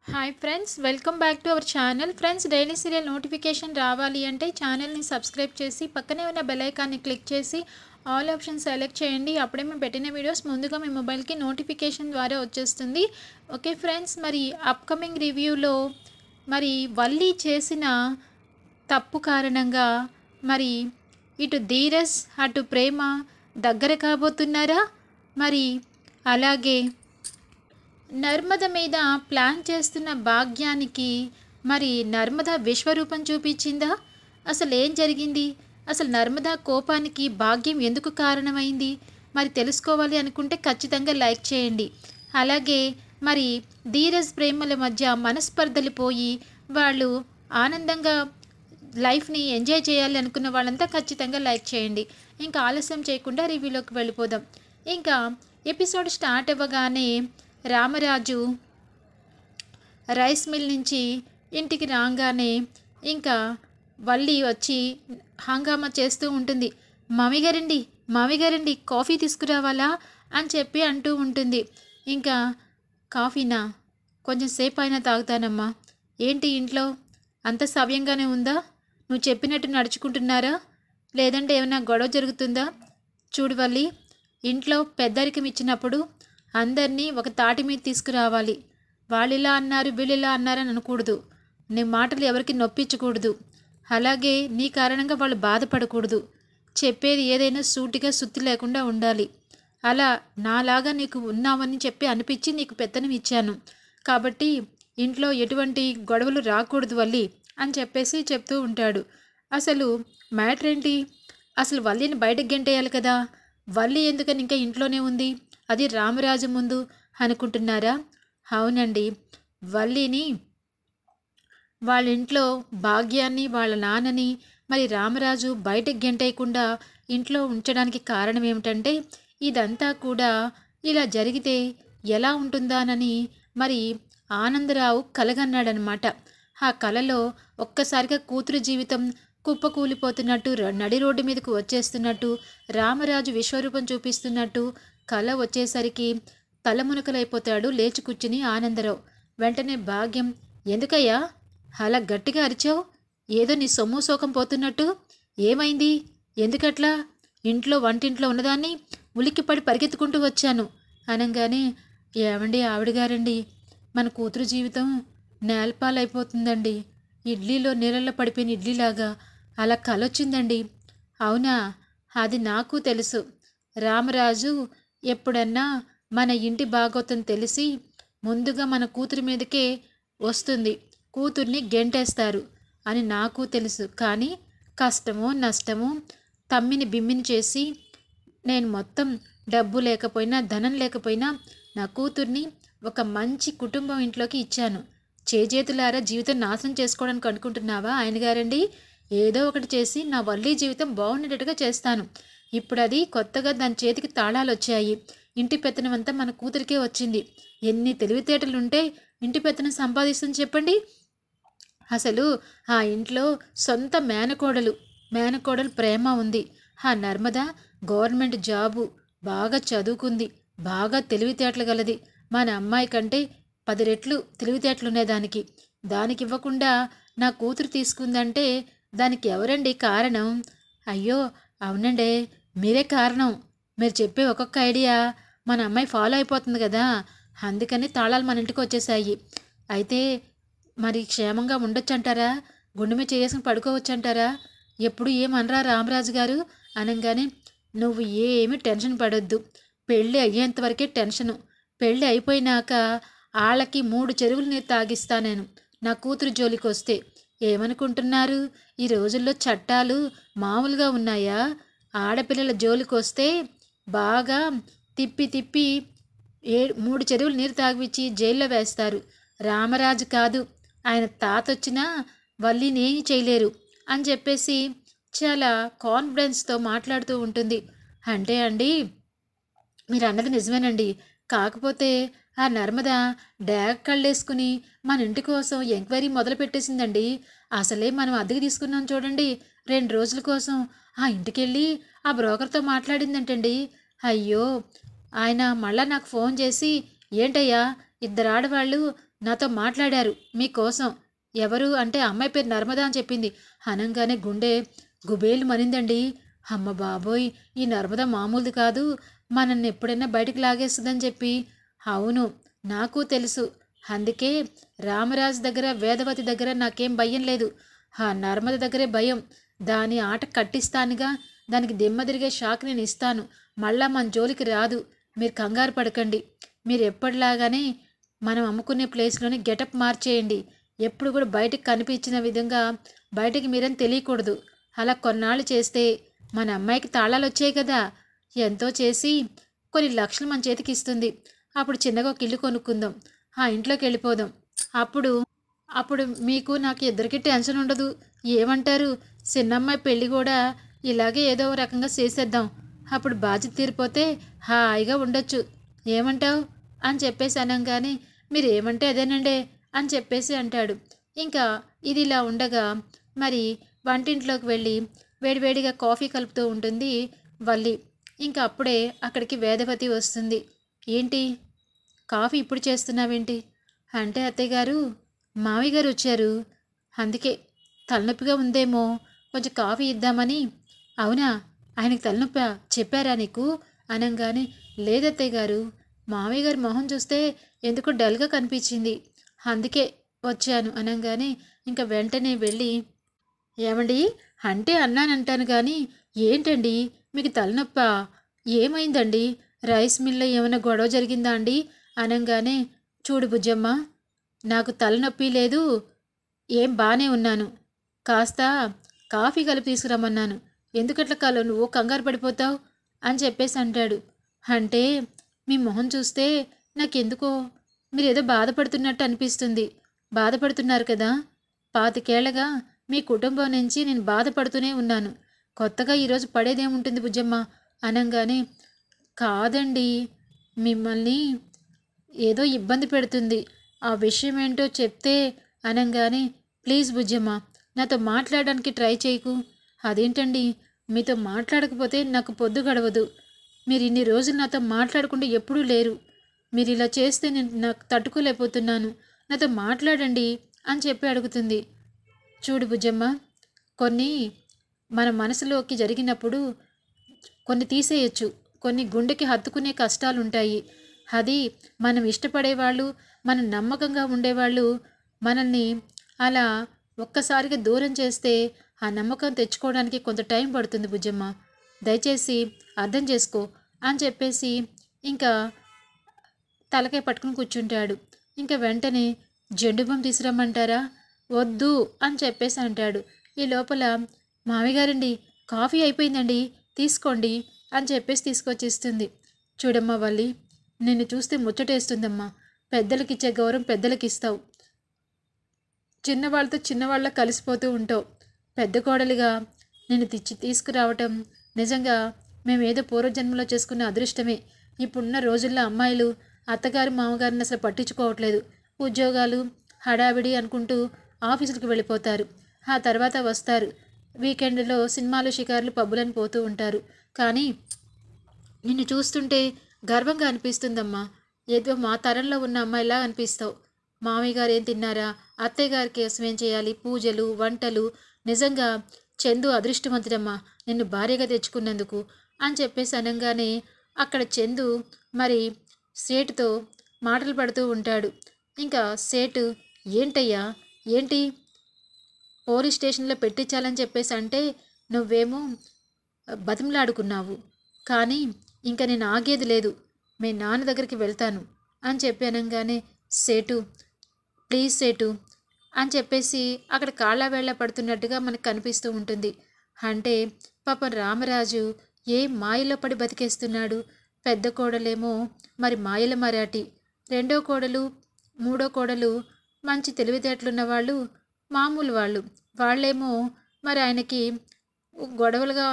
Hi friends, welcome back to our channel. Friends, daily serial notification రావాలి అంటే ఛానల్ని subscribe చేసి పక్కనే ఉన్న బెల్ ఐకాన్ని క్లిక్ చేసి ఆల్ ఆప్షన్ సెలెక్ట్ చేయండి. అప్పుడే మేము పెట్టిన వీడియోస్ ముందుగా మీ మొబైల్కి నోటిఫికేషన్ ద్వారా వచ్చేస్తుంది. ఓకే ఫ్రెండ్స్, మరి అప్కమింగ్ రివ్యూలో మరి వల్లి చేసిన తప్పు కారణంగా మరి ఇటు ధీరజ్ అటు ప్రేమ దగ్గర కాబోతున్నారా? మరి అలాగే నర్మద మీద ప్లాన్ చేస్తున్న భాగ్యానికి మరి నర్మద విశ్వరూపం చూపించిందా? అసలు ఏం జరిగింది? అసలు నర్మద కోపానికి భాగ్యం ఎందుకు కారణమైంది? మరి తెలుసుకోవాలి అనుకుంటే ఖచ్చితంగా లైక్ చేయండి. అలాగే మరి ధీరజ్ ప్రేమల మధ్య మనస్పర్ధలు పోయి వాళ్ళు ఆనందంగా లైఫ్ని ఎంజాయ్ చేయాలి అనుకున్న వాళ్ళంతా ఖచ్చితంగా లైక్ చేయండి. ఇంకా ఆలస్యం చేయకుండా రివ్యూలోకి వెళ్ళిపోదాం. ఇంకా ఎపిసోడ్ స్టార్ట్ అవ్వగానే రామరాజు రైస్ మిల్ నుంచి ఇంటికి రాగానే ఇంకా వల్లి వచ్చి హంగామా చేస్తూ ఉంటుంది. మామిగారండి కాఫీ తీసుకురావాలా అని చెప్పి అంటూ ఉంటుంది. ఇంకా కాఫీనా? కొంచెం సేపు అయినా తాగుతానమ్మా. ఏంటి ఇంట్లో అంత సవ్యంగానే ఉందా? నువ్వు చెప్పినట్టు నడుచుకుంటున్నారా, లేదంటే ఏమైనా గొడవ జరుగుతుందా? చూడు వల్లి, ఇంట్లో పెద్దరికం ఇచ్చినప్పుడు అందరినీ ఒక తాటి మీద తీసుకురావాలి. వాళ్ళు ఇలా అన్నారు వీళ్ళు ఇలా అన్నారని అనకూడదు. నీ మాటలు ఎవరికి నొప్పించకూడదు. అలాగే నీ కారణంగా వాళ్ళు బాధపడకూడదు. చెప్పేది ఏదైనా సూటిగా సుత్తి లేకుండా ఉండాలి. అలా నాలాగా నీకు ఉన్నామని చెప్పి అనిపించి నీకు పెత్తనం ఇచ్చాను. కాబట్టి ఇంట్లో ఎటువంటి గొడవలు రాకూడదు వల్లి అని చెప్పేసి చెప్తూ ఉంటాడు. అసలు మ్యాటర్ ఏంటి? అసలు వల్లిని బయటకు గెంటేయాలి కదా. వల్లి ఎందుకని ఇంకా ఇంట్లోనే ఉంది, అది రామరాజు ముందు అనుకుంటున్నారా? అవునండి, వల్లిని వాళ్ళ ఇంట్లో భాగ్యాన్ని వాళ్ళ నాన్నని మరి రామరాజు బయటకు గెంటేయకుండా ఇంట్లో ఉంచడానికి కారణం ఏమిటంటే ఇదంతా కూడా ఇలా జరిగితే ఎలా ఉంటుందానని మరి ఆనందరావు కలగన్నాడనమాట. ఆ కలలో ఒక్కసారిగా కూతురు జీవితం కుప్పకూలిపోతున్నట్టు, నడి రోడ్డు మీదకు వచ్చేస్తున్నట్టు, రామరాజు విశ్వరూపం చూపిస్తున్నట్టు కల వచ్చేసరికి తలమునకలైపోతాడు లేచి కూర్చుని ఆనందరావు. వెంటనే భాగ్యం, ఎందుకయ్యా అలా గట్టిగా అరిచావు? ఏదో నీ సొమ్ము శోకం పోతున్నట్టు. ఏమైంది? ఎందుకట్లా? ఇంట్లో వంటింట్లో ఉన్నదాన్ని ఉలిక్కిపడి పరిగెత్తుకుంటూ వచ్చాను అనగానే, ఏమండి ఆవిడగారండి, మన కూతురు జీవితం నేలపాలైపోతుందండి. ఇడ్లీలో నీళ్ళల్లో పడిపోయిన ఇడ్లీలాగా అలా కలొచ్చిందండి. అవునా? అది నాకు తెలుసు. రామరాజు ఎప్పుడన్నా మన ఇంటి బాగోతం తెలిసి ముందుగా మన కూతురి మీదకే వస్తుంది, కూతుర్ని గెంటేస్తారు అని నాకు తెలుసు. కానీ కష్టమో నష్టమో తమ్మిని బిమ్మిని చేసి నేను మొత్తం డబ్బు లేకపోయినా ధనం లేకపోయినా నా కూతుర్ని ఒక మంచి కుటుంబం ఇంట్లోకి ఇచ్చాను. చేజేతులారా జీవితం నాశనం చేసుకోవడానికి అనుకుంటున్నావా ఆయనగారండి? ఏదో ఒకటి చేసి నా వల్లి జీవితం బాగుండేటట్టుగా చేస్తాను. ఇప్పుడు అది కొత్తగా దాని చేతికి తాళాలు వచ్చాయి. ఇంటి పెత్తనం అంతా మన కూతురికే వచ్చింది. ఎన్ని తెలివితేటలుంటే ఇంటి పెత్తనం సంపాదిస్తుంది చెప్పండి. అసలు ఆ ఇంట్లో సొంత మేనకోడలు ప్రేమ ఉంది. ఆ నర్మద గవర్నమెంట్ జాబు, బాగా చదువుకుంది, బాగా తెలివితేటలు గలది. మన అమ్మాయి కంటే 10 రెట్లు తెలివితేటలున్నాయి దానికి. దానికి ఇవ్వకుండా నా కూతురు తీసుకుందంటే దానికి ఎవరండి కారణం? అయ్యో అవునండే, మీరే కారణం. మీరు చెప్పే ఒక్కొక్క ఐడియా మన అమ్మాయి ఫాలో అయిపోతుంది కదా, అందుకని తాళాలు మన ఇంటికి వచ్చేసాయి. అయితే మరి క్షేమంగా ఉండొచ్చంటారా? గుండె మీద చేసుకుని పడుకోవచ్చంటారా? ఎప్పుడు ఏమనరా రామరాజు గారు అనగానే, నువ్వు ఏమీ టెన్షన్ పడొద్దు. పెళ్ళి అయ్యేంత వరకే టెన్షను. పెళ్ళి అయిపోయినాక వాళ్ళకి 3 చెరువులు నీరు తాగిస్తా నేను నా కూతురు జోలికి వస్తే. ఏమనుకుంటున్నారు? ఈ రోజుల్లో చట్టాలు మామూలుగా ఉన్నాయా? ఆడపిల్లల జోలికి వస్తే బాగా తిప్పి తిప్పి 3 చెరువులు నీరు తాగిపించి జైల్లో వేస్తారు. రామరాజు కాదు, ఆయన తాత వచ్చినా వల్లిని ఏమీ చేయలేరు అని చెప్పేసి చాలా కాన్ఫిడెన్స్తో మాట్లాడుతూ ఉంటుంది. అంటే అండి, మీరు అన్నది నిజమేనండి. కాకపోతే ఆ నర్మద డాగ్ కళ్ళేసుకుని మన ఇంటి కోసం ఎంక్వైరీ మొదలు పెట్టేసిందండి. అసలే మనం అద్దెకి తీసుకున్నాం చూడండి 2 రోజుల కోసం. ఆ ఇంటికెళ్ళి ఆ బ్రోకర్తో మాట్లాడిందంటండి. అయ్యో, ఆయన మళ్ళా నాకు ఫోన్ చేసి, ఏంటయ్యా 2 ఆడవాళ్ళు నాతో మాట్లాడారు మీకోసం. ఎవరు అంటే అమ్మాయి పేరు నర్మదా అని చెప్పింది. అనంగానే గుండె గుబేలు మనిందండి. అమ్మ బాబోయ్! ఈ నర్మద మామూలుది కాదు. మనల్ని ఎప్పుడైనా బయటికి లాగేస్తుందని చెప్పి. అవును, నాకు తెలుసు. అందుకే రామరాజు దగ్గర, వేదవతి దగ్గర నాకేం భయం లేదు. ఆ నర్మద దగ్గరే భయం. దాని ఆట కట్టిస్తానుగా. దానికి దిమ్మ తిరిగే షాక్ నేను ఇస్తాను. మళ్ళా మన జోలికి రాదు. మీరు కంగారు పడకండి. మీరు ఎప్పటిలాగానే మనం అమ్ముకునే ప్లేస్లోనే గెటప్ మార్చేయండి. ఎప్పుడు కూడా బయటికి కనిపించిన విధంగా బయటికి మీరని తెలియకూడదు. అలా కొన్నాళ్ళు చేస్తే మన అమ్మాయికి తాళాలు వచ్చాయి కదా. ఎంతో చేసి కొన్ని లక్షలు మన చేతికి ఇస్తుంది. అప్పుడు చిన్నగా ఒక ఇల్లు కొనుక్కుందాం. ఆ ఇంట్లోకి వెళ్ళిపోదాం. అప్పుడు అప్పుడు మీకు నాకు ఇద్దరికి టెన్షన్ ఉండదు. ఏమంటారు? చిన్నమ్మాయి పెళ్ళి కూడా ఇలాగే ఏదో ఒక రకంగా చేసేద్దాం. అప్పుడు బాధ్యత తీరిపోతే హాయిగా ఉండొచ్చు. ఏమంటావు అని చెప్పేసి అనగానే మీరు ఏమంటే అదేనండే అని చెప్పేసి అంటాడు. ఇంకా ఇది ఇలా ఉండగా మరి వంటింట్లోకి వెళ్ళి వేడివేడిగా కాఫీ కలుపుతూ ఉంటుంది వల్లి. ఇంకా అప్పుడే అక్కడికి వేదవతి వస్తుంది. ఏంటి కాఫీ ఇప్పుడు చేస్తున్నావేంటి అంటే, అత్తయ్య గారు మామయ్య గారు వచ్చారు, అందుకే తలనొప్పిగా ఉందేమో కొంచెం కాఫీ ఇద్దామని. అవునా, ఆయనకి తలనొప్పా చెప్పారా నీకు అనగానే, లేదత్తయ్య గారు మామయ్య గారి మొహం చూస్తే ఎందుకో డల్గా కనిపించింది, అందుకే వచ్చాను అనగానే ఇంకా వెంటనే వెళ్ళి, ఏమండి అంటే అన్నానంటాను కానీ ఏంటండి మీకు తలనొప్పా, ఏమైందండి, రైస్ మిల్లో ఏమైనా గొడవ జరిగిందా అండి అనగానే, చూడు బుజ్జమ్మ, నాకు తలనొప్పి లేదు, ఏం బాగానే ఉన్నాను, కాస్త కాఫీ కలిపి తీసుకురమ్మన్నాను, ఎందుకట్లా నువ్వు కంగారు పడిపోతావు అని చెప్పేసి అంటాడు. అంటే మీ మొహం చూస్తే నాకెందుకో మీరేదో బాధపడుతున్నట్టు అనిపిస్తుంది. బాధపడుతున్నారు కదా, 25 ఏళ్లగా మీ కుటుంబం నుంచి నేను బాధపడుతూనే ఉన్నాను, కొత్తగా ఈరోజు పడేదేముంటుంది బుజ్జమ్మ అనగానే, కాదండి మిమ్మల్ని ఏదో ఇబ్బంది పెడుతుంది, ఆ విషయం ఏంటో చెప్తే అనగానే, ప్లీజ్ బుజ్జమ్మ నాతో మాట్లాడడానికి ట్రై చేయకు. అదేంటండి మీతో మాట్లాడకపోతే నాకు పొద్దు గడవదు. మీరు ఇన్ని రోజులు నాతో మాట్లాడకుండా ఎప్పుడూ లేరు. మీరు ఇలా చేస్తే నేను నాకు తట్టుకోలేకపోతున్నాను. నాతో మాట్లాడండి అని చెప్పి అడుగుతుంది. చూడు బుజ్జమ్మ, కొన్ని మన మనసులోకి జరిగినప్పుడు కొన్ని తీసేయచ్చు, కొన్ని గుండెకి హత్తుకునే కష్టాలు ఉంటాయి. అది మనం ఇష్టపడేవాళ్ళు, మనం నమ్మకంగా ఉండేవాళ్ళు మనల్ని అలా ఒక్కసారిగా దూరం చేస్తే ఆ నమ్మకం తెచ్చుకోవడానికి కొంత టైం పడుతుంది బుజ్జమ్మ, దయచేసి అర్థం చేసుకో అని చెప్పేసి ఇంకా తలకాయ పట్టుకుని కూర్చుంటాడు. ఇంకా వెంటనే జెండుబం తీసుకురమ్మంటారా, వద్దు అని చెప్పేసి అంటాడు. ఈ లోపల మామిగారండి కాఫీ అయిపోయిందండి తీసుకోండి అని చెప్పేసి తీసుకొచ్చి ఇస్తుంది. చూడమ్మా వల్లి, నిన్ను చూస్తే ముచ్చటేస్తుందమ్మా, పెద్దలకిచ్చే గౌరవం పెద్దలకి ఇస్తావు, చిన్నవాళ్ళతో చిన్నవాళ్ళ కలిసిపోతూ ఉంటావు. పెద్ద కోడలిగా నిన్ను తీసుకురావటం నిజంగా మేమేదో పూర్వజన్మలో చేసుకున్న అదృష్టమే. ఇప్పుడున్న రోజుల్లో అమ్మాయిలు అత్తగారు మామగారిని అసలు పట్టించుకోవట్లేదు. ఉద్యోగాలు హడావిడి అనుకుంటూ ఆఫీసులకు వెళ్ళిపోతారు. ఆ తర్వాత వస్తారు, వీకెండ్లో సినిమాలు షికార్లు పబ్బులని పోతూ ఉంటారు. కానీ నిన్ను చూస్తుంటే గర్వంగా అనిపిస్తుందమ్మా, ఏదో మా తరంలో ఉన్న అమ్మాయిలా అనిపిస్తావు. మామయ్య గారు ఏం తిన్నారా, అత్తయ్య గారి కోసం ఏం చేయాలి, పూజలు వంటలు, నిజంగా చందు అదృష్టవంతుడమ్మా నిన్ను భార్యగా తెచ్చుకున్నందుకు అని చెప్పేసి అనగానే అక్కడ చందు మరి సేటుతో మాటలు పడుతూ ఉంటాడు. ఇంకా సేటు, ఏంటయ్యా ఏంటి పోలీస్ స్టేషన్లో పెట్టించాలని చెప్పేసి అంటే నువ్వేమో బతిమలాడుకున్నావు, కానీ ఇంకా నేను ఆగేది లేదు, మీ నాన్న దగ్గరికి వెళ్తాను అని చెప్పి అనగానే, సేటు ప్లీజ్ సేటు అని చెప్పేసి అక్కడ కాళ్ళ వేళ్ళ పడుతున్నట్టుగా మనకు కనిపిస్తూ ఉంటుంది. అంటే పాపం రామరాజు ఏ మాయలో పడి బతికేస్తున్నాడు. పెద్ద కోడలేమో మరి మాయల మరాఠీ, రెండో కోడలు మూడో కోడలు మంచి తెలివితేటలున్న వాళ్ళు, మామూలు వాళ్ళు, వాళ్ళేమో మరి ఆయనకి గొడవలుగా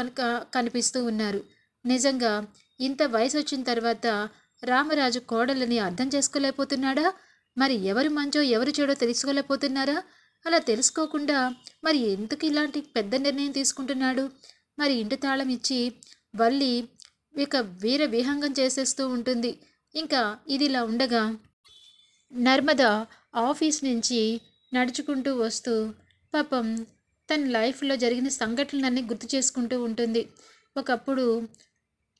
కనిపిస్తూ ఉన్నారు. నిజంగా ఇంత వయసు వచ్చిన తర్వాత రామరాజు కోడలని అర్థం చేసుకోలేకపోతున్నాడా, మరి ఎవరు మంచో ఎవరు చెడో తెలుసుకోలేకపోతున్నారా? అలా తెలుసుకోకుండా మరి ఎందుకు ఇలాంటి పెద్ద నిర్ణయం తీసుకుంటున్నాడు? మరి ఇంటి తాళం ఇచ్చి వల్లి ఇక వీర విహంగం చేసేస్తూ ఉంటుంది. ఇంకా ఇదిలా ఉండగా నర్మద ఆఫీస్ నుంచి నడుచుకుంటూ వస్తూ పాపం తన లైఫ్లో జరిగిన సంఘటనలన్నీ గుర్తు చేసుకుంటూ ఉంటుంది. ఒకప్పుడు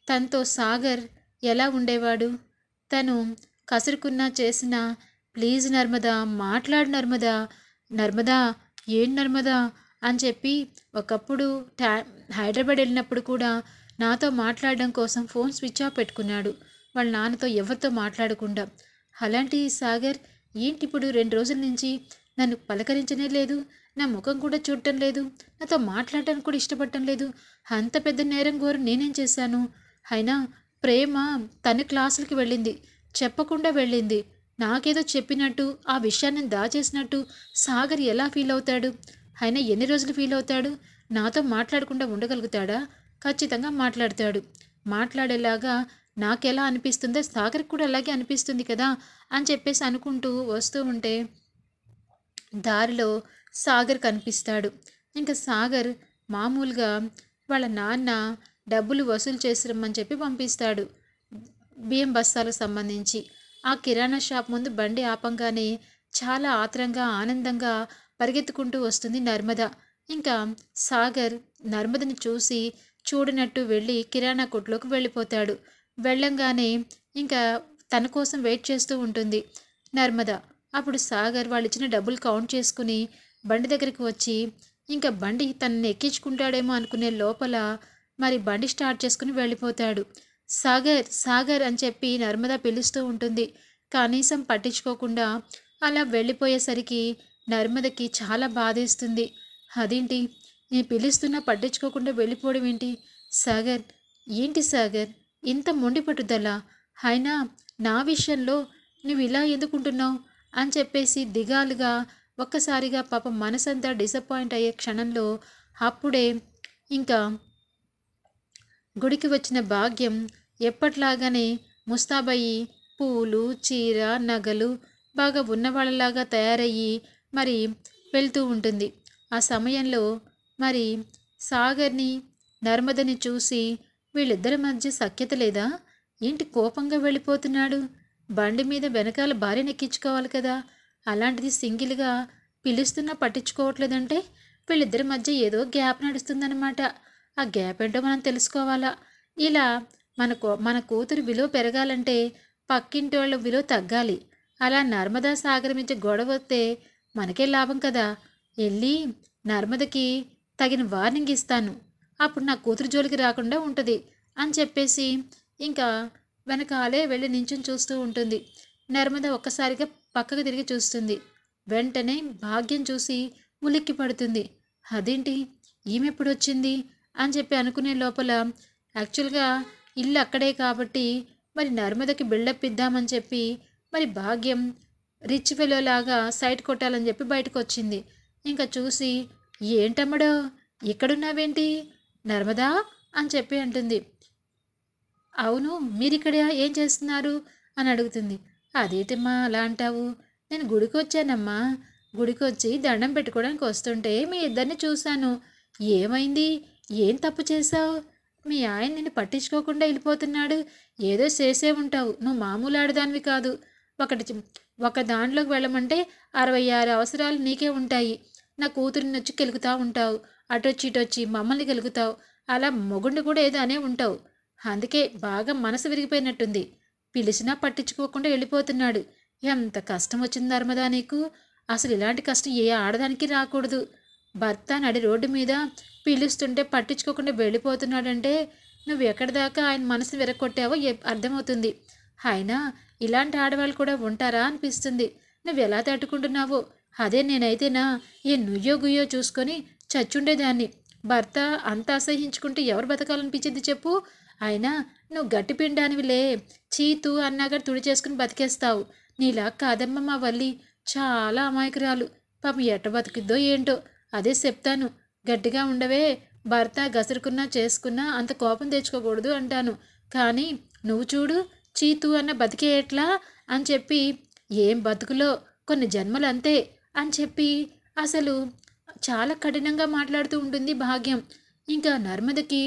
తనతో సాగర్ ఎలా ఉండేవాడు, తను కసురుకున్నా చేసినా ప్లీజ్ నర్మదా మాట్లాడు నర్మదా, నర్మదా ఏం నర్మదా అని చెప్పి ఒకప్పుడు హైదరాబాద్ వెళ్ళినప్పుడు కూడా నాతో మాట్లాడడం కోసం ఫోన్ స్విచ్ ఆఫ్ పెట్టుకున్నాడు, వాళ్ళ నాన్నతో ఎవరితో మాట్లాడకుండా. అలాంటి సాగర్ ఏంటి ఇప్పుడు 2 రోజుల నుంచి నన్ను పలకరించనే లేదు, నా ముఖం కూడా చూడటం లేదు, నాతో మాట్లాడటానికి కూడా ఇష్టపడటం లేదు. అంత పెద్ద నేరం ఘోరు నేనేం చేశాను? అయినా ప్రేమ తన క్లాసులకి వెళ్ళింది, చెప్పకుండా వెళ్ళింది. నాకేదో చెప్పినట్టు ఆ విషయాన్ని దాచేసినట్టు సాగర్ ఎలా ఫీల్ అవుతాడు? అయినా ఎన్ని రోజులు ఫీల్ అవుతాడు? నాతో మాట్లాడకుండా ఉండగలుగుతాడా? ఖచ్చితంగా మాట్లాడతాడు. మాట్లాడేలాగా నాకెలా అనిపిస్తుందో సాగర్కి కూడా అలాగే అనిపిస్తుంది కదా అని చెప్పేసి అనుకుంటూ వస్తూ ఉంటే దారిలో సాగర్ కనిపిస్తాడు. ఇంకా సాగర్ మామూలుగా వాళ్ళ నాన్న డబ్బులు వసూలు చేసిరమ్మని చెప్పి పంపిస్తాడు బియ్యం బస్తాలకు సంబంధించి. ఆ కిరాణా షాప్ ముందు బండి ఆపంగానే చాలా ఆత్రంగా ఆనందంగా పరిగెత్తుకుంటూ వస్తుంది నర్మద. ఇంకా సాగర్ నర్మదని చూసి చూడనట్టు వెళ్ళి కిరాణా కొట్టులోకి వెళ్ళిపోతాడు. వెళ్ళంగానే ఇంకా తన కోసం వెయిట్ చేస్తూ ఉంటుంది నర్మద. అప్పుడు సాగర్ వాళ్ళు ఇచ్చిన డబ్బులు కౌంట్ చేసుకుని బండి దగ్గరికి వచ్చి ఇంకా బండి తనని ఎక్కించుకుంటాడేమో అనుకునే లోపల మరి బండి స్టార్ట్ చేసుకుని వెళ్ళిపోతాడు. సాగర్ సాగర్ అని చెప్పి నర్మద పిలుస్తూ ఉంటుంది. కనీసం పట్టించుకోకుండా అలా వెళ్ళిపోయేసరికి నర్మదకి చాలా బాధేస్తుంది. అదేంటి నేను పిలుస్తున్నా పట్టించుకోకుండా వెళ్ళిపోవడం ఏంటి? సాగర్ ఏంటి సాగర్ ఇంత మొండి పట్టుదల? అయినా నా విషయంలో నువ్వు ఇలా ఎందుకుంటున్నావు అని చెప్పేసి దిగాలుగా ఒక్కసారిగా పాపం మనసంతా డిసప్పాయింట్ అయ్యే క్షణంలో అప్పుడే ఇంకా గుడికి వచ్చిన భాగ్యం ఎప్పట్లాగానే ముస్తాబయ్యి పూలు చీర నగలు బాగా ఉన్నవాళ్ళలాగా తయారయ్యి మరి వెళ్తూ ఉంటుంది. ఆ సమయంలో మరి సాగర్ని నర్మదని చూసి వీళ్ళిద్దరి మధ్య సఖ్యత లేదా ఏంటి, కోపంగా వెళ్ళిపోతున్నాడు? బండి మీద వెనకాల భార్యను ఎక్కించుకోవాలి కదా, అలాంటిది సింగిల్గా పిలుస్తున్నా పట్టించుకోవట్లేదంటే వీళ్ళిద్దరి మధ్య ఏదో గ్యాప్ నడుస్తుందన్నమాట. ఆ గ్యాప్ ఏంటో మనం తెలుసుకోవాలా. ఇలా మన కూతురు విలువ పెరగాలంటే పక్కింటి వాళ్ళ విలువ తగ్గాలి. అలా నర్మదా సాగర్ మధ్య గొడవ వస్తే మనకే లాభం కదా. వెళ్ళి నర్మదకి తగిన వార్నింగ్ ఇస్తాను, అప్పుడు నా కూతురు జోలికి రాకుండా ఉంటుంది అని చెప్పేసి ఇంకా వెనకాలే వెళ్ళి నించుని చూస్తూ ఉంటుంది. నర్మద ఒక్కసారిగా పక్కకు తిరిగి చూస్తుంది. వెంటనే భాగ్యం చూసి ఉలిక్కి పడుతుంది. అదేంటి ఈమెప్పుడు వచ్చింది అని చెప్పి అనుకునే లోపల యాక్చువల్గా ఇల్లు అక్కడే కాబట్టి మరి నర్మదకి బిల్డప్ ఇద్దామని చెప్పి మరి భాగ్యం రిచ్ ఫెలో లాగా సైట్ కొట్టాలని చెప్పి బయటకు వచ్చింది. ఇంకా చూసి ఏంటమ్మడో ఇక్కడున్నావేంటి నర్మదా అని చెప్పి అంటుంది. అవును మీరిక్కడ ఏం చేస్తున్నారు అని అడుగుతుంది. అదేంటమ్మా అలా అంటావు? నేను గుడికి వచ్చానమ్మా, గుడికి వచ్చి దండం పెట్టుకోవడానికి వస్తుంటే మీ ఇద్దరిని చూశాను. ఏమైంది, ఏం తప్పు చేశావు? మీ ఆయన నిన్ను పట్టించుకోకుండా వెళ్ళిపోతున్నాడు. ఏదో చేసే ఉంటావు, నువ్వు మామూలు ఆడదానివి కాదు. ఒక దాంట్లోకి వెళ్ళమంటే 66 అవసరాలు నీకే ఉంటాయి. నా కూతురిని వచ్చి కెలుకుతూ ఉంటావు, అటొచ్చి ఇటొచ్చి మమ్మల్ని కెలుకుతావు. అలా మొగుండు కూడా ఏదో అనే ఉంటావు. అందుకే బాగా మనసు విరిగిపోయినట్టుంది. పిలిచినా పట్టించుకోకుండా వెళ్ళిపోతున్నాడు. ఎంత కష్టం వచ్చింది నర్మదా నీకు? అసలు ఇలాంటి కష్టం ఏ ఆడదానికి రాకూడదు. భర్త నడి రోడ్డు మీద పిలుస్తుంటే పట్టించుకోకుండా వెళ్ళిపోతున్నాడంటే నువ్వు ఎక్కడి దాకా ఆయన మనసుని విరగొట్టావో అర్థమవుతుంది. అయినా ఇలాంటి ఆడవాళ్ళు కూడా ఉంటారా అనిపిస్తుంది. నువ్వు ఎలా తట్టుకుంటున్నావో. అదే నేనైతేనా ఏ నుయ్యో గుయ్యో చూసుకొని చచ్చుండేదాన్ని. భర్త అంత అసహించుకుంటే ఎవరు బతకాలనిపించింది చెప్పు? అయినా నువ్వు గట్టి పిండానివిలే, చీతు అన్నాగా తుడి చేసుకుని బతికేస్తావు. నీలా కాదమ్మ మా వల్లి, చాలా అమాయకురాలు. పాపం ఎట్ట బతికిద్దో ఏంటో. అదే చెప్తాను, గట్టిగా ఉండవే. భర్త గసురుకున్నా చేసుకున్నా అంత కోపం తెచ్చుకోకూడదు అంటాను. కానీ నువ్వు చూడు, చీతు అన్న బతికే ఎట్లా అని చెప్పి, ఏం బతుకులో కొన్ని జన్మలు అంతే అని చెప్పి అసలు చాలా కఠినంగా మాట్లాడుతూ ఉంటుంది భాగ్యం. ఇంకా నర్మదకి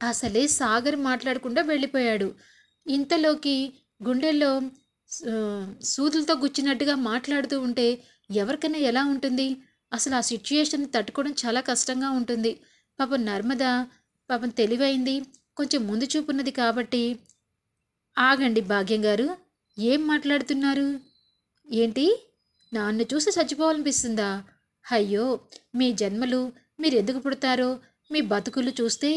అసలే సాగర్ మాట్లాడకుండా వెళ్ళిపోయాడు. ఇంతలోకి గుండెల్లో సూదులతో గుచ్చినట్టుగా మాట్లాడుతూ ఉంటే ఎవరికైనా ఎలా ఉంటుంది? అసలు ఆ సిట్యుయేషన్‌ని తట్టుకోవడం చాలా కష్టంగా ఉంటుంది. పాపం నర్మద పాపం తెలివైంది. కొంచెం ముందు చూపున్నది కాబట్టి ఆగండి భాగ్యం గారు. ఏం మాట్లాడుతున్నారు? ఏంటి? నన్ను చూసి చచ్చిపోవాలనిపిస్తుందా? అయ్యో! మీ జన్మలు మీరెందుకు పుడతారో, మీ బతుకులు చూస్తే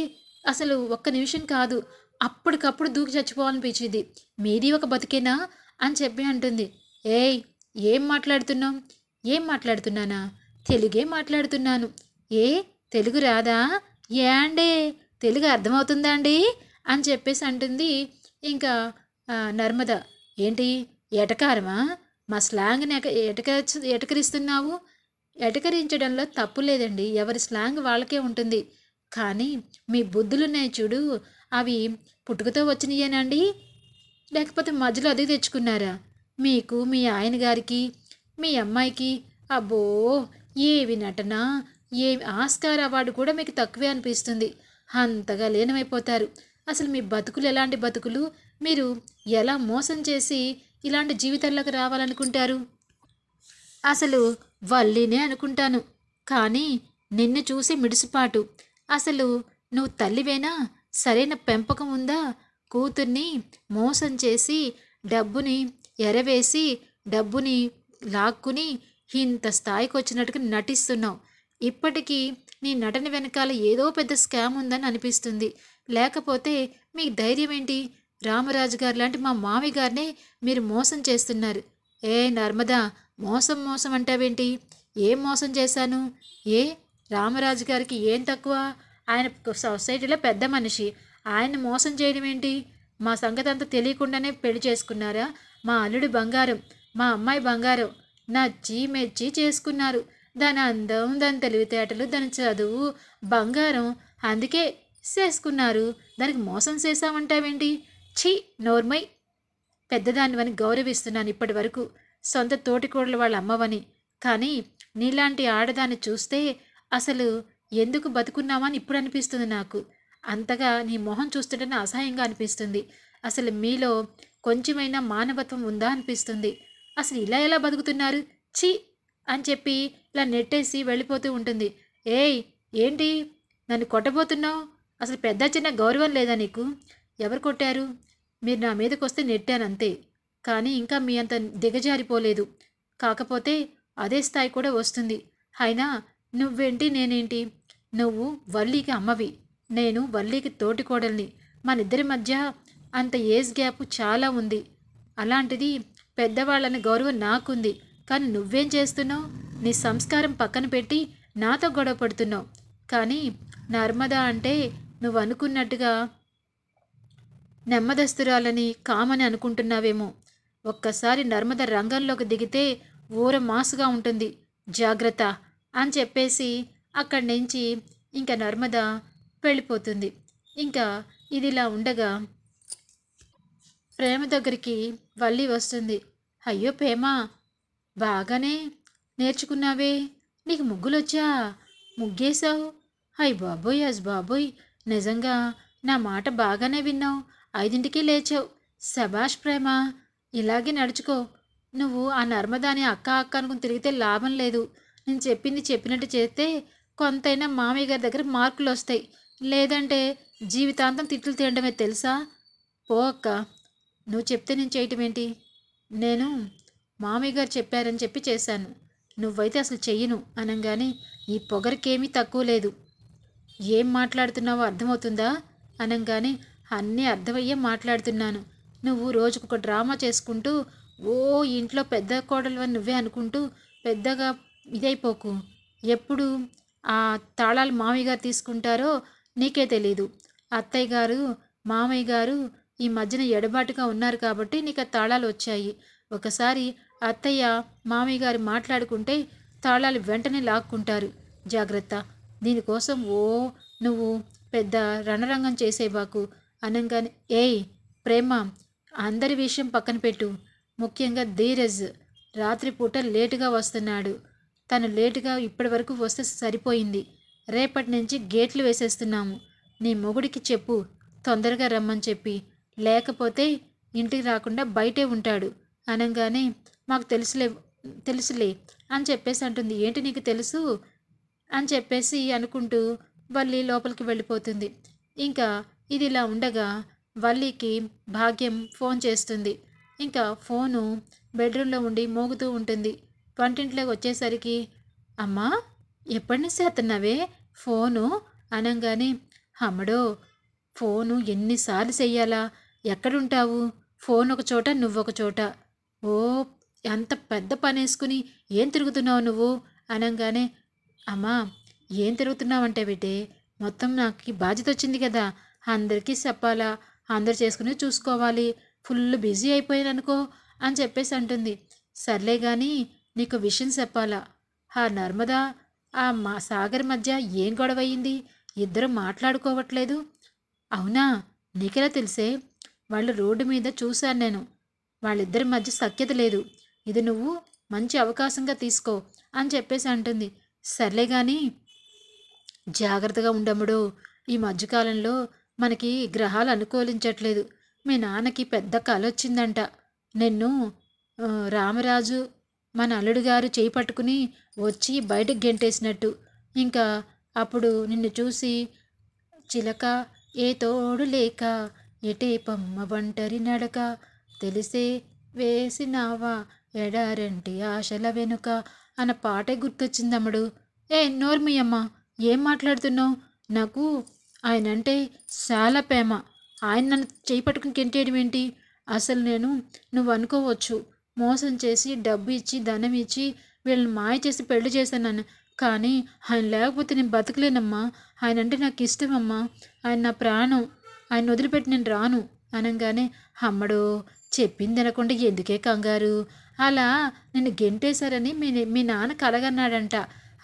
అసలు ఒక్క నిమిషం కాదు. అప్పటికప్పుడు దూకి చచ్చిపోవాలనిపించిద్ది. మీది ఒక బతికేనా? అని చెప్పి అంటుంది. ఏయ్! ఏం మాట్లాడుతున్నావు? ఏం మాట్లాడుతున్నానా? తెలుగే మాట్లాడుతున్నాను. ఏ తెలుగు రాదా? యాండే తెలుగు అర్థమవుతుందా అండి? అని చెప్పేసి అంటుంది. ఇంకా నర్మద. ఏంటి ఎటకారమా? మా స్లాంగ్‌ని ఎటకరిస్తున్నావు? ఎటకరించడంలో తప్పు లేదండి. ఎవరి స్లాంగ్ వాళ్ళకే ఉంటుంది. కానీ మీ బుద్ధులున్నాయి చూడు, అవి పుట్టుకతో వచ్చినయేనండి? లేకపోతే మధ్యలో అద్దెకు తెచ్చుకున్నారా? మీకు, మీ ఆయన గారికి, మీ అమ్మాయికి అబ్బో! ఏవి నటన, ఏవి ఆస్కార్ అవార్డు కూడా మీకు తక్కువే అనిపిస్తుంది. అంతగా లీనమైపోతారు. అసలు మీ బతుకులు ఎలాంటి బతుకులు? మీరు ఎలా మోసం చేసి ఇలాంటి జీవితాల్లోకి రావాలనుకుంటారు? అసలు వల్లినే అనుకుంటాను. కానీ నిన్ను చూసి మిడిసిపాటు. అసలు నువ్వు తల్లివేనా? సరైన పెంపకం ఉందా? కూతుర్ని మోసం చేసి, డబ్బుని ఎరవేసి, డబ్బుని లాక్కుని ఇంత స్థాయికొచ్చినట్టుగా నటిస్తున్నావు. ఇప్పటికీ నీ నటన వెనకాల ఏదో పెద్ద స్కామ్ ఉందని అనిపిస్తుంది. లేకపోతే మీ ధైర్యం ఏంటి? రామరాజు గారు లాంటి మా మామయ్య గారినే మీరు మోసం చేస్తున్నారు. ఏ నర్మదా! మోసం మోసం అంటావేంటి? ఏం మోసం చేశాను? ఏ రామరాజు గారికి ఏం తక్కువ? ఆయన సొసైటీలో పెద్ద మనిషి. ఆయన్ని మోసం చేయడం ఏంటి? మా సంగతంతా తెలియకుండానే పెళ్లి చేసుకున్నారా? మా అల్లుడు బంగారం, మా అమ్మాయి బంగారం. నచ్చి మెచ్చి చేసుకున్నారు. దాని అందం, దాని తెలివితేటలు, దాని చదువు బంగారం. అందుకే చేసుకున్నారు. దానికి మోసం చేశామంటావేంటి? ఛీ నోర్మై. పెద్దదానివని గౌరవిస్తున్నాను ఇప్పటి వరకు. సొంత తోటికోడలు వాళ్ళ అమ్మవని. కానీ నీలాంటి ఆడదాన్ని చూస్తే అసలు ఎందుకు బతుకున్నామని ఇప్పుడు అనిపిస్తుంది నాకు. అంతగా నీ మొహం చూస్తుంటేనే అసహ్యంగా అనిపిస్తుంది. అసలు మీలో కొంచెమైనా మానవత్వం ఉందా అనిపిస్తుంది. అసలు ఇలా ఎలా బతుకుతున్నారు? ఛీ అని చెప్పి ఇలా నెట్టేసి వెళ్ళిపోతూ ఉంటుంది. ఏయ్ ఏంటి నన్ను కొట్టబోతున్నావు? అసలు పెద్ద చిన్న గౌరవం లేదా నీకు? ఎవరు కొట్టారు? మీరు నా మీదకొస్తే నెట్టానంతే. కానీ ఇంకా మీ అంత దిగజారిపోలేదు. కాకపోతే అదే స్థాయి కూడా వస్తుంది. అయినా నువ్వేంటి నేనేంటి? నువ్వు వల్లికి అమ్మవి, నేను వల్లికి తోటికోడల్ని. మనిద్దరి మధ్య అంత ఏజ్ గ్యాప్ చాలా ఉంది. అలాంటిది పెద్దవాళ్ళని గౌరవం నాకుంది. కానీ నువ్వేం చేస్తున్నావు? నీ సంస్కారం పక్కన పెట్టి నాతో గొడవ పడుతున్నావు. కానీ నర్మదా అంటే నువ్వు అనుకున్నట్టుగా నెమ్మదస్తురాలని కామని అనుకుంటున్నావేమో. ఒక్కసారి నర్మద రంగంలోకి దిగితే ఊర మాసుగా ఉంటుంది. జాగ్రత్త అని చెప్పేసి అక్కడి నుంచి ఇంకా నర్మద వెళ్ళిపోతుంది. ఇంకా ఇదిలా ఉండగా ప్రేమ దగ్గరికి వల్లి వస్తుంది. అయ్యో ప్రేమ, బాగానే నేర్చుకున్నావే. నీకు ముగ్గులొచ్చా? ముగ్గేశావు? అయ్ బాబోయ్ అస్ బాబోయ్, నిజంగా నా మాట బాగానే విన్నావు. 5ంటికి లేచావు. శభాష్ ప్రేమ, ఇలాగే నడుచుకో. నువ్వు ఆ నర్మదాని అక్క అక్క అనుకుని తిరిగితే లాభం లేదు. నేను చెప్పింది చెప్పినట్టు చేస్తే కొంతైనా మామయ్య గారి దగ్గర మార్కులు వస్తాయి. లేదంటే జీవితాంతం తిట్లు తినడమే తెలుసా? పో అక్క. నువ్వు చెప్తే నేను చేయటం ఏంటి? నేను మామయ్య గారు చెప్పారని చెప్పి చేశాను. నువ్వైతే అసలు చెయ్యను అనగానే ఈ పొగరికేమీ తక్కువ లేదు. ఏం మాట్లాడుతున్నావో అర్థమవుతుందా అనగానే అన్నీ అర్థమయ్యే మాట్లాడుతున్నాను. నువ్వు రోజుకొక డ్రామా చేసుకుంటూ ఓ ఇంట్లో పెద్ద కోడలు నువ్వే అనుకుంటూ పెద్దగా ఇదైపోకు. ఎప్పుడు ఆ తాళాలు మామయ్య గారు తీసుకుంటారో నీకే తెలీదు. అత్తయ్య గారు మామయ్య గారు ఈ మధ్యన ఎడబాటుగా ఉన్నారు కాబట్టి నీకు ఆ తాళాలు వచ్చాయి. ఒకసారి అత్తయ్య మామయ్య గారు మాట్లాడుకుంటే తాళాలు వెంటనే లాక్కుంటారు. జాగ్రత్త. దీనికోసం నువ్వు పెద్ద రణరంగం చేసేబాకు అనగానే ఏయ్ ప్రేమ, అందరి విషయం పక్కన పెట్టు. ముఖ్యంగా ధీరజ్ రాత్రిపూట లేటుగా వస్తున్నాడు. తను లేటుగా ఇప్పటి వరకు వస్తే సరిపోయింది. రేపటి నుంచి గేట్లు వేసేస్తున్నాము. నీ మొగుడికి చెప్పు తొందరగా రమ్మని చెప్పి. లేకపోతే ఇంటికి రాకుండా బయటే ఉంటాడు అనగానే మాకు తెలుసులే అని చెప్పేసి అంటుంది. ఏంటి నీకు తెలుసు అని చెప్పేసి అనుకుంటూ వల్లి లోపలికి వెళ్ళిపోతుంది. ఇంకా ఇది ఇలా ఉండగా వల్లికి భాగ్యం ఫోన్ చేస్తుంది. ఇంకా ఫోను బెడ్రూమ్లో ఉండి మోగుతూ ఉంటుంది. వంటింట్లోకి వచ్చేసరికి అమ్మా ఎప్పటి నుంచి చేస్తున్నావే ఫోను అనగానే అమ్మడో ఫోను ఎన్నిసార్లు చెయ్యాలా ఎక్కడుంటావు ఫోన్ ఒక చోట నువ్వొక చోట ఓ అంత పెద్ద పనేసుకుని ఏం తిరుగుతున్నావు నువ్వు అనగానే అమ్మా ఏం తిరుగుతున్నావంటే బిడ్డే మొత్తం నాకు బాధ్యత వచ్చింది కదా అందరికీ చెప్పాలా అందరు చేసుకుని చూసుకోవాలి ఫుల్ బిజీ అయిపోయాననుకో అని చెప్పేసి అంటుంది. సర్లే కానీ నీకు విషయం చెప్పాలా ఆ నర్మదా మా సాగర్ మధ్య ఏం గొడవ అయింది ఇద్దరు మాట్లాడుకోవట్లేదు. అవునా నీకెలా తెలిసే వాళ్ళు రోడ్డు మీద చూశాను నేను వాళ్ళిద్దరి మధ్య సఖ్యత లేదు ఇది నువ్వు మంచి అవకాశంగా తీసుకో అని చెప్పేసి అంటుంది. సర్లే కానీ జాగ్రత్తగా ఉండముడు ఈ మధ్యకాలంలో మనకి గ్రహాలు అనుకూలించట్లేదు. మీ నాన్నకి పెద్ద కల వచ్చిందంట నిన్ను రామరాజు మన అల్లుడు గారు చేయి పట్టుకుని వచ్చి బయటకు గెంటేసినట్టు. ఇంకా అప్పుడు నిన్ను చూసి చిలక ఏ తోడు లేక ఎటే పమ్మ ఒంటరి నడక తెలిసే వేసినావా ఎడారంటి ఆశల వెనుక అన్న పాటే గుర్తొచ్చిందమ్ముడు. నోర్మయ్యమ్మ ఏం మాట్లాడుతున్నావు నాకు ఆయనంటే చాలా ప్రేమ ఆయన నన్ను చేయి పట్టుకుని గెంటేయడం ఏంటి అసలు నువ్వు అనుకోవచ్చు మోసం చేసి డబ్బు ఇచ్చి ధనం ఇచ్చి వీళ్ళని మాయ చేసి పెళ్లి చేశాను కానీ ఆయన లేకపోతే నేను బతకలేనమ్మా ఆయన అంటే నాకు ఇష్టమమ్మా ఆయన నా ప్రాణం ఆయన వదిలిపెట్టి నేను రాను అనగానే అమ్మడో చెప్పింది అనకుండా ఎందుకే కంగారు అలా నిన్ను గెంటేశారని మీ నాన్న కలగన్నాడంట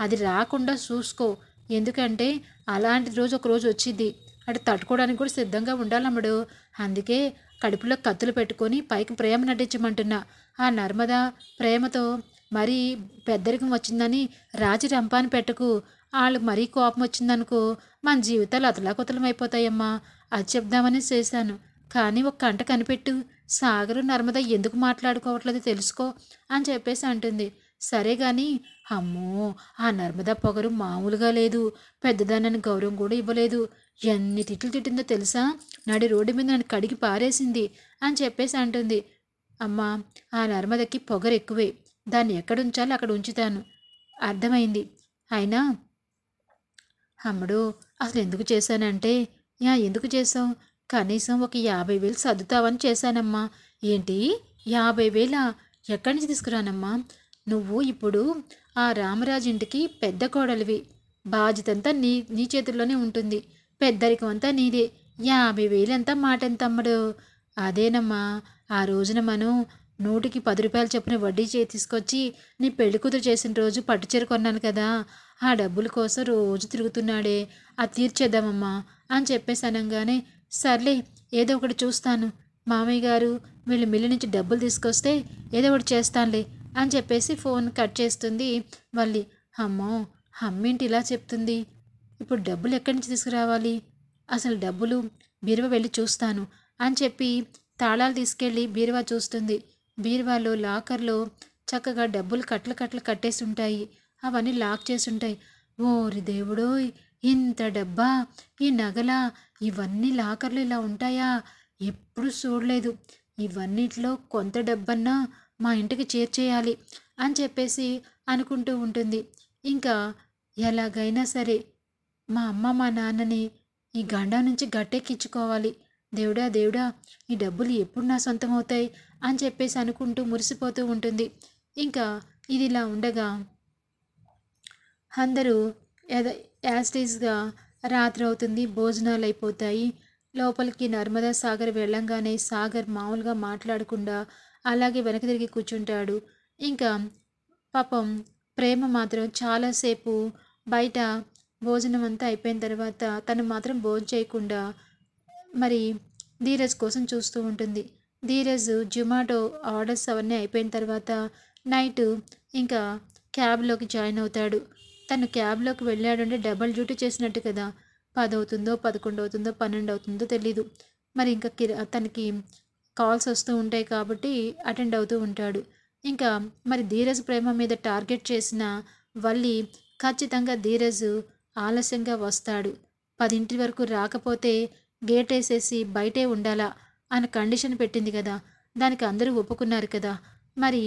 అది రాకుండా చూసుకో ఎందుకంటే అలాంటి రోజు ఒక రోజు వచ్చింది అటు తట్టుకోవడానికి కూడా సిద్ధంగా ఉండాలమ్మడు అందుకే కడుపులో కత్తులు పెట్టుకొని పైకి ప్రేమ నటించమంటున్నా ఆ నర్మదా ప్రేమతో మరీ పెద్దరికం వచ్చిందని రాజీ రంపాని పెట్టకు వాళ్ళకి మరీ కోపం వచ్చిందనుకో మన జీవితాలు అతలాకుతలం అయిపోతాయమ్మా అది చెప్దామని చేశాను కానీ ఒక కంట కనిపెట్టు సాగరు నర్మద ఎందుకు మాట్లాడుకోవట్లేదు తెలుసుకో అని చెప్పేసి అంటుంది. సరే కానీ అమ్మో ఆ నర్మదా పొగరు మామూలుగా లేదు పెద్దదానని గౌరవం కూడా ఇవ్వలేదు ఎన్ని తిట్లు తిట్టిందో తెలుసా నడి రోడ్డు మీద నన్ను కడిగి పారేసింది అని చెప్పేసి అంటుంది. అమ్మా ఆ నర్మదకి పొగరు ఎక్కువే దాన్ని ఎక్కడ ఉంచాలో అక్కడ ఉంచుతాను అర్థమైంది. అయినా అమ్మడు అసలు ఎందుకు చేశానంటే ఎందుకు చేసావు కనీసం ఒక 50,000 సర్దుతావని చేశానమ్మా. ఏంటి 50,000 ఎక్కడి నుంచి తీసుకురానమ్మా నువ్వు ఇప్పుడు ఆ రామరాజు ఇంటికి పెద్ద కోడలివి బాధ్యతంతా నీ చేతుల్లోనే ఉంటుంది పెద్దరికం అంతా నీదే 50,000 అంతా మాట ఎంత అమ్మడు అదేనమ్మా ఆ రోజున మనం 100కి 10 రూపాయలు చొప్పున వడ్డీ తీసుకొచ్చి నీ పెళ్లి కూతురు చేసిన రోజు పట్టుచీర కొన్నాను కదా ఆ డబ్బుల కోసం రోజు తిరుగుతున్నాడే అది తీర్చేద్దామమ్మా అని చెప్పేసి అనగానే సర్లే ఏదో ఒకటి చూస్తాను మామయ్య గారు వీళ్ళు మిల్లు నుంచి డబ్బులు తీసుకొస్తే ఏదో ఒకటి చేస్తానులే అని చెప్పేసి ఫోన్ కట్ చేస్తుంది వల్లి. అమ్మో అమ్మేంటి ఇలా చెప్తుంది ఇప్పుడు డబ్బులు ఎక్కడి నుంచి తీసుకురావాలి అసలు డబ్బులు బీరువా వెళ్ళి చూస్తాను అని చెప్పి తాళాలు తీసుకెళ్ళి బీరువా చూస్తుంది. బీరువాలో లాకర్లో చక్కగా డబ్బులు కట్టలు కట్టేసి ఉంటాయి అవన్నీ లాక్ చేసి ఉంటాయి. ఓరి దేవుడో ఇంత డబ్బా ఈ నగల ఇవన్నీ లాకర్లు ఇలా ఉంటాయా ఎప్పుడు చూడలేదు ఇవన్నిట్లో కొంత డబ్బన్నా మా ఇంటికి చేర్చేయాలి అని చెప్పేసి అనుకుంటూ ఉంటుంది. ఇంకా ఎలాగైనా సరే మా అమ్మ మా నాన్నని ఈ గండా నుంచి గట్టెక్కించుకోవాలి దేవుడా దేవుడా ఈ డబ్బులు ఎప్పుడు నా సొంతం అవుతాయి అని చెప్పేసి అనుకుంటూ మురిసిపోతూ ఉంటుంది. ఇంకా ఇది ఇలా ఉండగా అందరూ యాస్టీస్గా రాత్రి అవుతుంది భోజనాలు అయిపోతాయి. లోపలికి నర్మదా సాగర్ వెళ్ళంగానే సాగర్ మామూలుగా మాట్లాడకుండా అలాగే వెనక తిరిగి కూర్చుంటాడు. ఇంకా పాపం ప్రేమ మాత్రం చాలాసేపు బయట భోజనం అంతా అయిపోయిన తర్వాత తను మాత్రం భోజనం చేయకుండా మరి ధీరజ్ కోసం చూస్తూ ఉంటుంది. ధీరజ్ జొమాటో ఆర్డర్స్ అవన్నీ అయిపోయిన తర్వాత నైటు ఇంకా క్యాబ్లోకి జాయిన్ అవుతాడు. తను క్యాబ్లోకి వెళ్ళాడంటే డబల్ డ్యూటీ చేసినట్టు కదా 10 అవుతుందో 11 అవుతుందో 12 అవుతుందో తెలీదు. మరి ఇంకా తనకి కాల్స్ వస్తూ ఉంటాయి కాబట్టి అటెండ్ అవుతూ ఉంటాడు. ఇంకా మరి ధీరజ్ ప్రేమ మీద టార్గెట్ చేసిన వల్లి ఖచ్చితంగా ధీరజ్ ఆలస్యంగా వస్తాడు. 10 వరకు రాకపోతే గేటేసేసి బయటే ఉండాలా అని కండిషన్ పెట్టింది కదా! దానికి అందరూ ఒప్పుకున్నారు కదా! మరి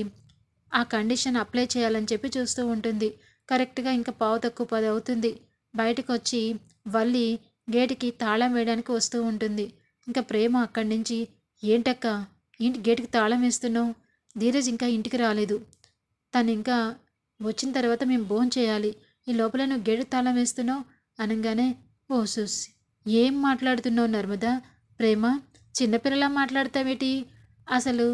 ఆ కండిషన్ అప్లై చేయాలని చెప్పి చూస్తూ ఉంటుంది. కరెక్ట్‌గా ఇంకా పావు తక్కువ 10 అవుతుంది. బయటకొచ్చి వల్లి గేటుకి తాళం వేయడానికి వస్తూ ఉంటుంది. ఇంకా ప్రేమ అక్కడి నుంచి ఏంటక్కా ఏంటి గేటుకి తాళం వేస్తున్నావు? ధీరజ్ ఇంకా ఇంటికి రాలేదు. తను ఇంకా వచ్చిన తర్వాత మేము భోంచేయాలి. ఈ లోపల నువ్వు గేటుకి తాళం వేస్తున్నావు అనంగానే ఓ సుస్ ఏం మాట్లాడుతున్నావు నర్మదా? ప్రేమ చిన్నపిల్లలా మాట్లాడతావేటి? అసలు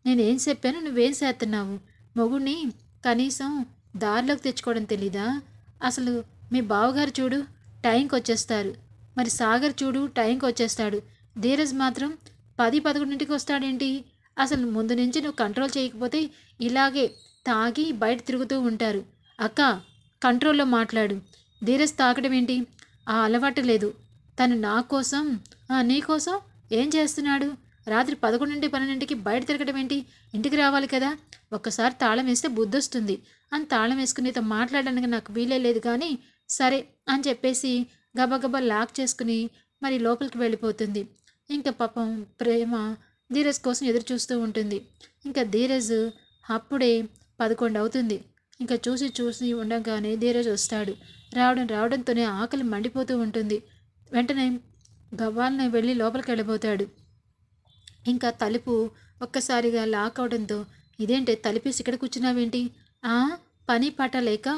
నేనేం చెప్పాను నువ్వేం చేస్తున్నావు? మొగుడిని కనీసం దారిలోకి తెచ్చుకోవడం తెలీదా? అసలు మీ బావగారు చూడు టైంకి వచ్చేస్తారు. మరి సాగర్ చూడు టైంకి వచ్చేస్తాడు. ధీరజ్ మాత్రం 10, 11కి వస్తాడేంటి? అసలు ముందు నుంచి నువ్వు కంట్రోల్ చేయకపోతే ఇలాగే తాగి బయట తిరుగుతూ ఉంటారు. అక్క కంట్రోల్లో మాట్లాడు. ధీరజ్ తాగడం ఏంటి? ఆ అలవాటు లేదు. తను నా కోసం నీ కోసం ఏం చేస్తున్నాడు? రాత్రి 11, 12కి బయట తిరగడం ఏంటి? ఇంటికి రావాలి కదా! ఒక్కసారి తాళం వేస్తే బుద్ధొస్తుంది అని తాళం వేసుకుని నీతో మాట్లాడడానికి నాకు వీలే లేదు కానీ సరే అని చెప్పేసి గబగబా లాక్ చేసుకుని మరి లోపలికి వెళ్ళిపోతుంది. ఇంకా పాపం ప్రేమ ధీరజ్ కోసం ఎదురు చూస్తూ ఉంటుంది. ఇంకా ధీరజ్ అప్పుడే 11 అవుతుంది. ఇంకా చూసి చూసి ఉండగానే ధీరజ్ వస్తాడు. రావడంతోనే ఆకలి మండిపోతూ ఉంటుంది. వెంటనే గవ్వాలని వెళ్ళి లోపలికి వెళ్ళిపోతాడు. ఇంకా తలుపు ఒక్కసారిగా లాక్ అవడంతో ఇదేంటి తలుపేసి ఇక్కడ కూర్చున్నావేంటి? పని పాట లేక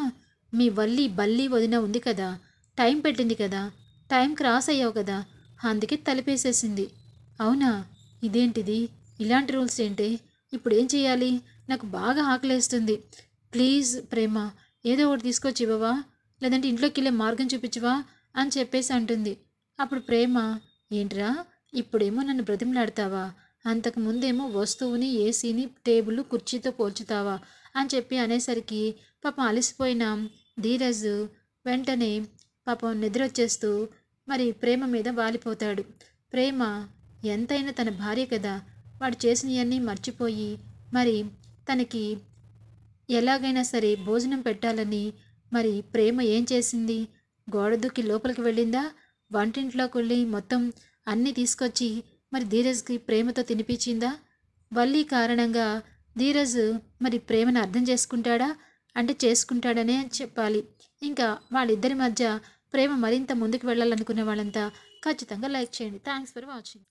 మీ బల్లి వదిన ఉంది కదా, టైం పెట్టింది కదా, టైం క్రాస్ అయ్యావు కదా, అందుకే తలుపేసేసింది. అవునా? ఇదేంటిది? ఇలాంటి రూల్స్ ఏంటి? ఇప్పుడు ఏం చేయాలి? నాకు బాగా ఆకలేస్తుంది. ప్లీజ్ ప్రేమ ఏదో ఒకటి తీసుకొచ్చి ఇవ్వవా? లేదంటే ఇంట్లోకి వెళ్ళే మార్గం చూపించవా అని చెప్పేసి అంటుంది. అప్పుడు ప్రేమ ఏంట్రా ఇప్పుడేమో నన్ను బ్రతిమలాడతావా? అంతకు ముందేమో వస్తువుని ఏసీని టేబుల్ కుర్చీతో పోల్చుతావా అని చెప్పి అనేసరికి పాపం అలసిపోయిన ధీరజ్ వెంటనే పాపం నిద్ర వచ్చేస్తూ మరి ప్రేమ మీద వాలిపోతాడు. ప్రేమ ఎంతైనా తన భార్య కదా, వాడు చేసినవన్నీ మర్చిపోయి మరి తనకి ఎలాగైనా సరే భోజనం పెట్టాలని మరి ప్రేమ ఏం చేసింది? గోడ దూకి లోపలికి వెళ్ళిందా? వంటింట్లోకి వెళ్ళి మొత్తం అన్నీ తీసుకొచ్చి మరి ధీరజ్కి ప్రేమతో తినిపించిందా? వల్లి కారణంగా ధీరజ్ మరి ప్రేమను అర్థం చేసుకుంటాడా అంటే చేసుకుంటాడనే చెప్పాలి. ఇంకా వాళ్ళిద్దరి మధ్య ప్రేమ మరింత ముందుకు వెళ్ళాలనుకునే వాళ్ళంతా ఖచ్చితంగా లైక్ చేయండి. Thanks for watching.